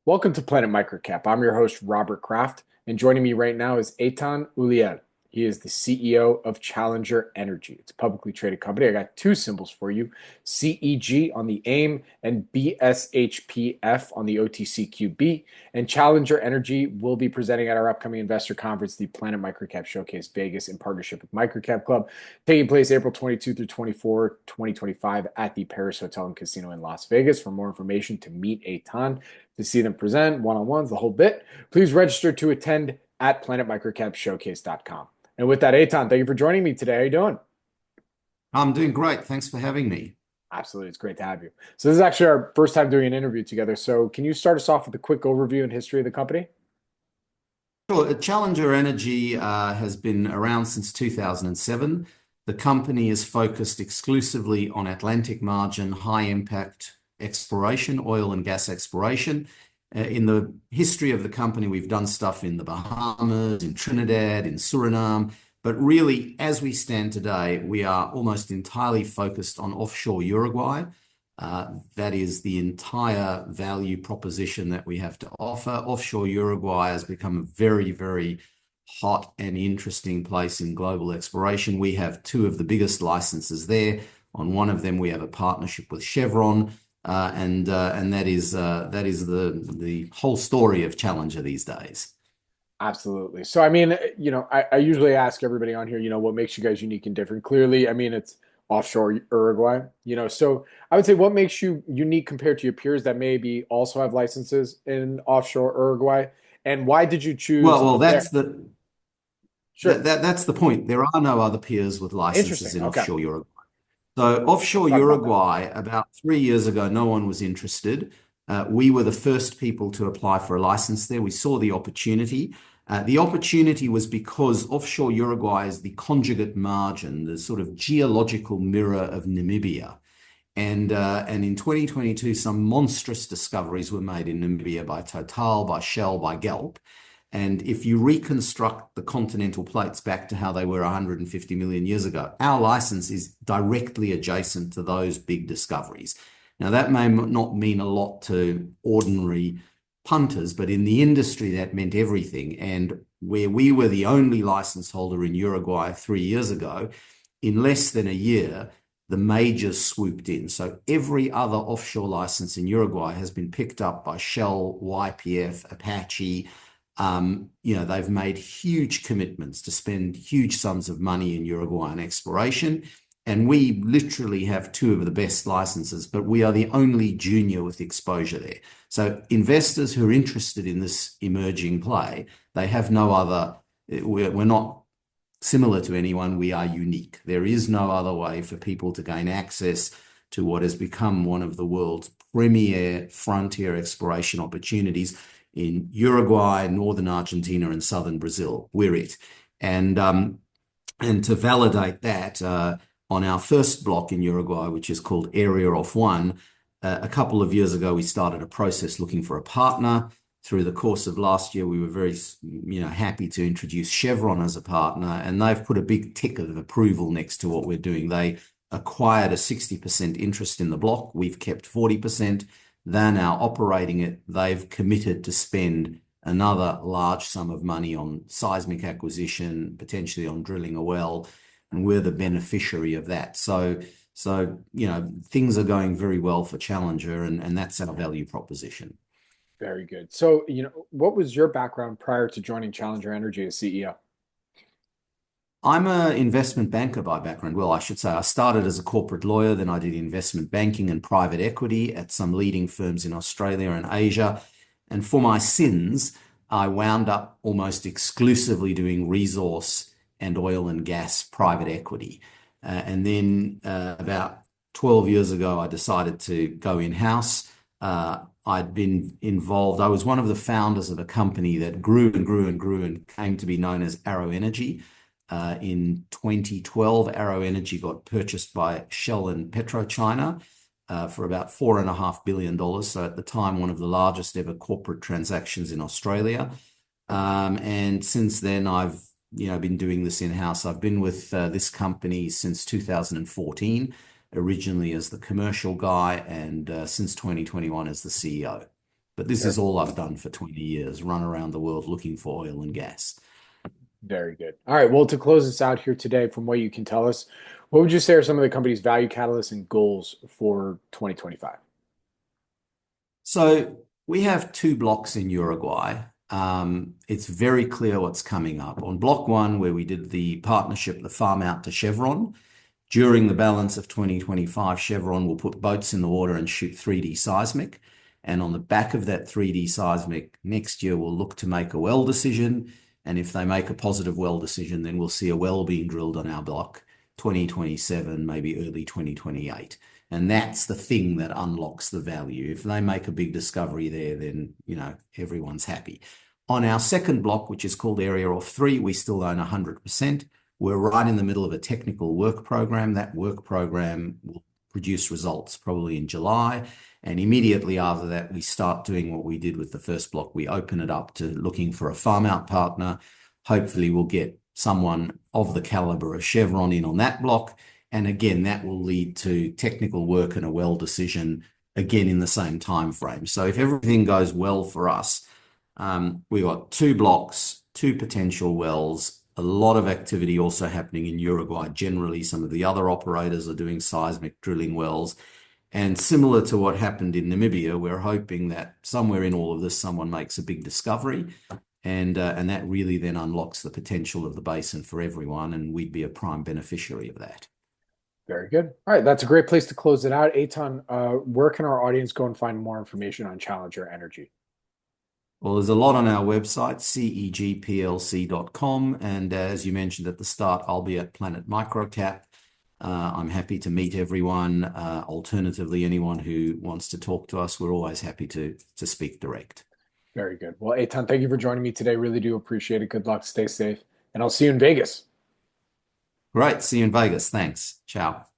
Welcome to Planet MicroCap. I'm your host, Robert Kraft, and joining me right now is Eytan Uliel. He is the CEO of Challenger Energy. It's a publicly traded company. I got two symbols for you, CEG on the AIM and BSHPF on the OTCQB. And Challenger Energy will be presenting at our upcoming investor conference, the Planet MicroCap Showcase Vegas, in partnership with MicroCap Club, taking place April 22 through 24, 2025 at the Paris Hotel and Casino in Las Vegas. For more information, to meet Eytan, to see them present, one-on-ones, the whole bit, please register to attend at planetmicrocapshowcase.com. And with that, Eytan, thank you for joining me today. How are you doing? I'm doing great. Thanks for having me. Absolutely. It's great to have you. So this is actually our first time doing an interview together. So can you start us off with a quick overview and history of the company? Sure. Challenger Energy has been around since 2007. The company is focused exclusively on Atlantic margin, high impact exploration, oil and gas exploration. In the history of the company, we've done stuff in the Bahamas, in Trinidad, in Suriname. But really, as we stand today, we are almost entirely focused on offshore Uruguay. That is the entire value proposition that we have to offer. Offshore Uruguay has become a very, very hot and interesting place in global exploration. We have two of the biggest licenses there. On one of them, we have a partnership with Chevron, and that is the whole story of Challenger these days. Absolutely. So, I mean, I usually ask everybody on here, what makes you guys unique and different? Clearly, I mean, it's offshore Uruguay, so I would say what makes you unique compared to your peers that maybe also have licenses in offshore Uruguay? And why did you choose Well, there? Sure. that's the point. There are no other peers with licenses Interesting. in Okay. offshore Uruguay. So offshore Talk about that. Uruguay, about 3 years ago, no one was interested. We were the first people to apply for a license there. We saw the opportunity. The opportunity was because offshore Uruguay is the conjugate margin, the sort of geological mirror of Namibia. And in 2022, some monstrous discoveries were made in Namibia by Total, by Shell, by Galp. And if you reconstruct the continental plates back to how they were 150 million years ago, our license is directly adjacent to those big discoveries. Now, that may not mean a lot to ordinary punters, but in the industry, that meant everything. And where we were the only license holder in Uruguay 3 years ago, in less than a year, the majors swooped in. So every other offshore license in Uruguay has been picked up by Shell, YPF, Apache. They've made huge commitments to spend huge sums of money in Uruguay on exploration. And we literally have two of the best licenses, but we are the only junior with exposure there. So investors who are interested in this emerging play, they have no other, we're not similar to anyone, we are unique. There is no other way for people to gain access to what has become one of the world's premier frontier exploration opportunities in Uruguay, northern Argentina, and southern Brazil. We're it. And to validate that, on our first block in Uruguay, which is called Area of One, a couple of years ago, we started a process looking for a partner. Through the course of last year, we were very, happy to introduce Chevron as a partner, and they've put a big tick of approval next to what we're doing. They acquired a 60% interest in the block. We've kept 40%. They're now operating it. They've committed to spend another large sum of money on seismic acquisition, potentially on drilling a well, and we're the beneficiary of that. So things are going very well for Challenger, and that's our value proposition. Very good. So, what was your background prior to joining Challenger Energy as CEO? I'm an investment banker by background. Well, I should say I started as a corporate lawyer, then I did investment banking and private equity at some leading firms in Australia and Asia. And for my sins, I wound up almost exclusively doing resource and oil and gas private equity. And then about 12 years ago, I decided to go in-house. I'd been involved. I was one of the founders of a company that grew and grew and grew and came to be known as Arrow Energy. In 2012, Arrow Energy got purchased by Shell and PetroChina for about $4.5 billion. So at the time, one of the largest ever corporate transactions in Australia. And since then, I've been doing this in-house. I've been with this company since 2014, originally as the commercial guy, and since 2021 as the CEO. But this Very, is all I've done for 20 years, run around the world looking for oil and gas. very good. All right. Well, to close this out here today, from what you can tell us, what would you say are some of the company's value catalysts and goals for 2025? So we have two blocks in Uruguay. It's very clear what's coming up. On block one, where we did the partnership, the farm out to Chevron, during the balance of 2025, Chevron will put boats in the water and shoot 3D seismic. And on the back of that 3D seismic, next year we'll look to make a well decision. And if they make a positive well decision, then we'll see a well being drilled on our block 2027, maybe early 2028. And that's the thing that unlocks the value. If they make a big discovery there, then, everyone's happy. On our second block, which is called Area of 3, we still own 100%. We're right in the middle of a technical work program. That work program will produce results probably in July. And immediately after that, we start doing what we did with the first block. We open it up to looking for a farm out partner. Hopefully we'll get someone of the caliber of Chevron in on that block. And again, that will lead to technical work and a well decision again in the same time frame. So if everything goes well for us, we've got two blocks, two potential wells, a lot of activity also happening in Uruguay. Generally, some of the other operators are doing seismic drilling wells. And similar to what happened in Namibia, we're hoping that somewhere in all of this, someone makes a big discovery. And that really then unlocks the potential of the basin for everyone. And we'd be a prime beneficiary of that. Very good. All right. That's a great place to close it out. Eytan, where can our audience go and find more information on Challenger Energy? Well, there's a lot on our website, cegplc.com. And as you mentioned at the start, I'll be at Planet MicroCap. I'm happy to meet everyone. Alternatively, anyone who wants to talk to us, we're always happy to speak direct. Very good. Well, Eytan, thank you for joining me today. Really do appreciate it. Good luck. Stay safe. And I'll see you in Vegas. Great. See you in Vegas. Thanks. Ciao.